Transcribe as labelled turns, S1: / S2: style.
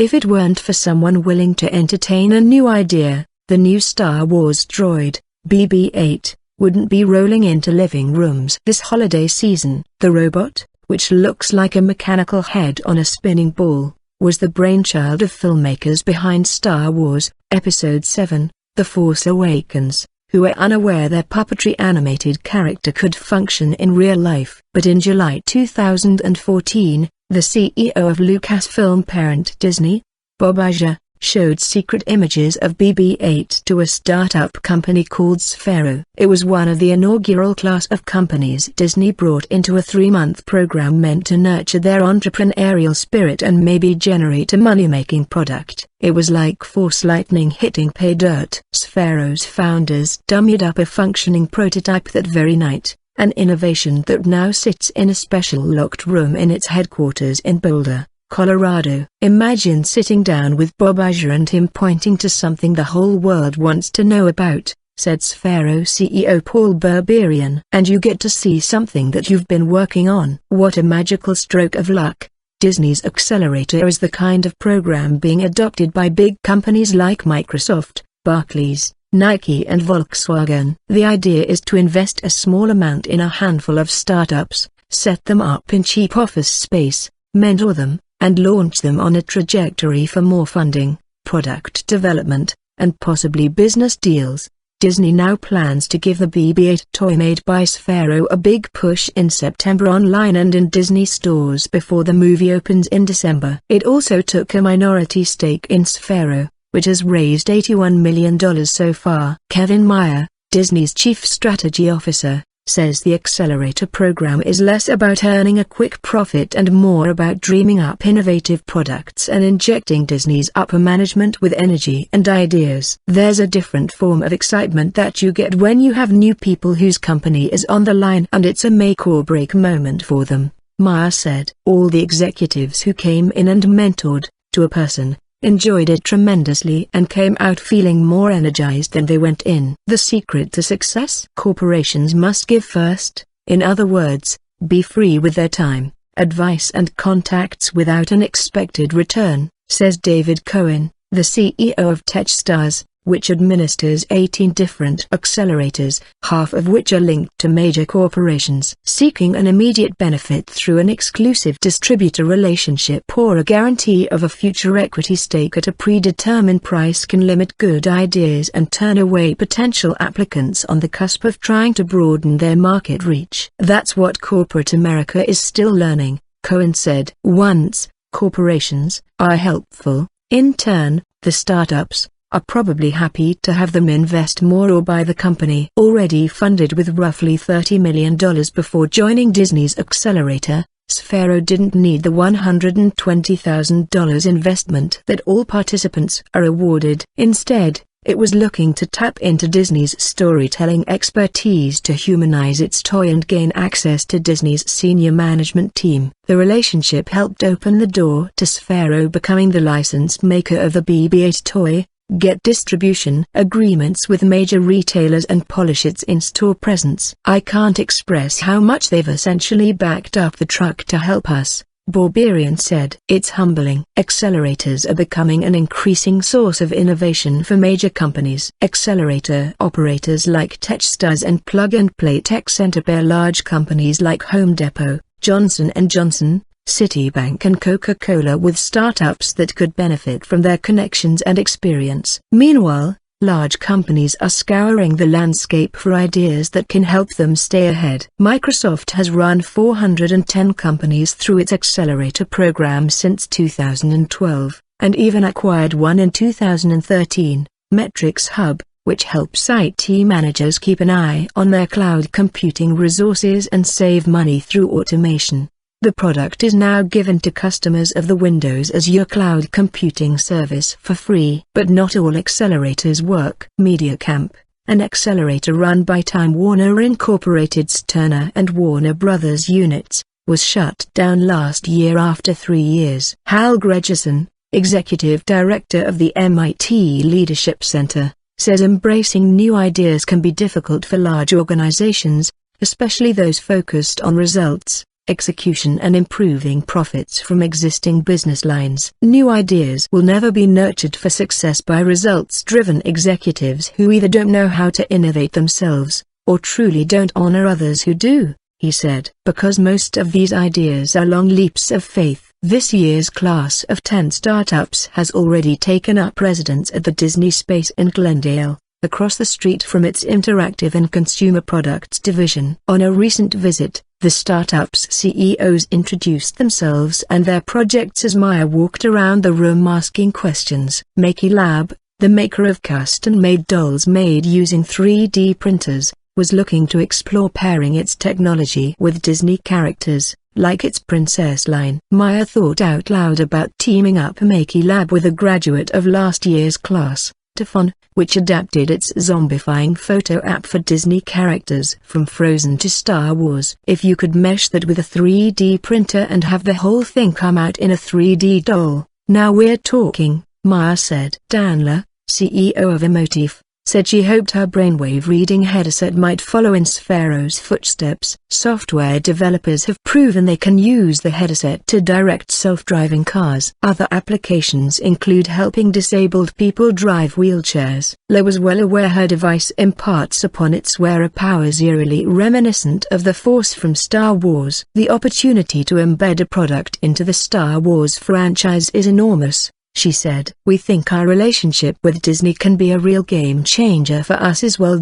S1: If it weren't for someone willing to entertain a new idea, the new Star Wars droid, BB-8, wouldn't be rolling into living rooms this holiday season. The robot, which looks like a mechanical head on a spinning ball, was the brainchild of filmmakers behind Star Wars, Episode 7, The Force Awakens, who were unaware their puppetry-animated character could function in real life. But in July 2014, the CEO of Lucasfilm-parent Disney, Bob Iger, showed secret images of BB-8 to a startup company called Sphero. It was one of the inaugural class of companies Disney brought into a 3-month program meant to nurture their entrepreneurial spirit and maybe generate a money-making product. It was like Force lightning hitting pay dirt. Sphero's founders dummied up a functioning prototype that very night, an innovation that now sits in a special locked room in its headquarters in Boulder, Colorado. Imagine sitting down with Bob Iger and him pointing to something the whole world wants to know about, said Sphero CEO Paul Berberian. And you get to see something that you've been working on. What a magical stroke of luck. Disney's Accelerator is the kind of program being adopted by big companies like Microsoft, Barclays, Nike and Volkswagen. The idea is to invest a small amount in a handful of startups, set them up in cheap office space, mentor them, and launch them on a trajectory for more funding, product development, and possibly business deals. Disney now plans to give the BB-8 toy made by Sphero a big push in September online and in Disney stores before the movie opens in December. It also took a minority stake in Sphero, which has raised $81 million so far. Kevin Mayer, Disney's chief strategy officer, says the Accelerator program is less about earning a quick profit and more about dreaming up innovative products and injecting Disney's upper management with energy and ideas. There's a different form of excitement that you get when you have new people whose company is on the line and it's a make or break moment for them, Mayer said. All the executives who came in and mentored, to a person, enjoyed it tremendously and came out feeling more energized than they went in. The secret to success? Corporations must give first, in other words, be free with their time, advice and contacts without an expected return, says David Cohen, the CEO of Techstars, which administers 18 different accelerators, half of which are linked to major corporations. Seeking an immediate benefit through an exclusive distributor relationship or a guarantee of a future equity stake at a predetermined price can limit good ideas and turn away potential applicants on the cusp of trying to broaden their market reach. That's what corporate America is still learning, Cohen said. Once corporations are helpful, in turn, the startups are probably happy to have them invest more or buy the company. Already funded with roughly $30 million before joining Disney's Accelerator, Sphero didn't need the $120,000 investment that all participants are awarded. Instead, it was looking to tap into Disney's storytelling expertise to humanize its toy and gain access to Disney's senior management team. The relationship helped open the door to Sphero becoming the licensed maker of the BB-8 toy, get distribution agreements with major retailers and polish its in-store presence. I can't express how much they've essentially backed up the truck to help us, Berberian said. It's humbling. Accelerators are becoming an increasing source of innovation for major companies. Accelerator operators like Techstars and Plug and Play Tech Center pair large companies like Home Depot, Johnson & Johnson, Citibank and Coca-Cola with startups that could benefit from their connections and experience. Meanwhile, large companies are scouring the landscape for ideas that can help them stay ahead. Microsoft has run 410 companies through its Accelerator program since 2012, and even acquired one in 2013, Metrics Hub, which helps IT managers keep an eye on their cloud computing resources and save money through automation. The product is now given to customers of the Windows Azure cloud computing service for free. But not all accelerators work. MediaCamp, an accelerator run by Time Warner Incorporated's Turner and Warner Brothers units, was shut down last year after 3 years. Hal Gregerson, executive director of the MIT Leadership Center, says embracing new ideas can be difficult for large organizations, especially those focused on results. execution and improving profits from existing business lines. New ideas will never be nurtured for success by results-driven executives who either don't know how to innovate themselves, or truly don't honor others who do, he said. Because most of these ideas are long leaps of faith, this year's class of 10 startups has already taken up residence at the Disney space in Glendale, across the street from its interactive and consumer products division. On a recent visit, the startups' CEOs introduced themselves and their projects as Maya walked around the room asking questions. Makey Lab, the maker of custom-made dolls made using 3D printers, was looking to explore pairing its technology with Disney characters, like its princess line. Maya thought out loud about teaming up Makey Lab with a graduate of last year's class, Tefon, which adapted its zombifying photo app for Disney characters from Frozen to Star Wars. If you could mesh that with a 3D printer and have the whole thing come out in a 3D doll, now we're talking, Maya said. Danla, CEO of Emotif, said she hoped her brainwave reading headset might follow in Sphero's footsteps. Software developers have proven they can use the headset to direct self-driving cars. Other applications include helping disabled people drive wheelchairs. Lo was well aware her device imparts upon its wearer powers eerily reminiscent of the Force from Star Wars. The opportunity to embed a product into the Star Wars franchise is enormous, she said. We think our relationship with Disney can be a real game changer for us as well.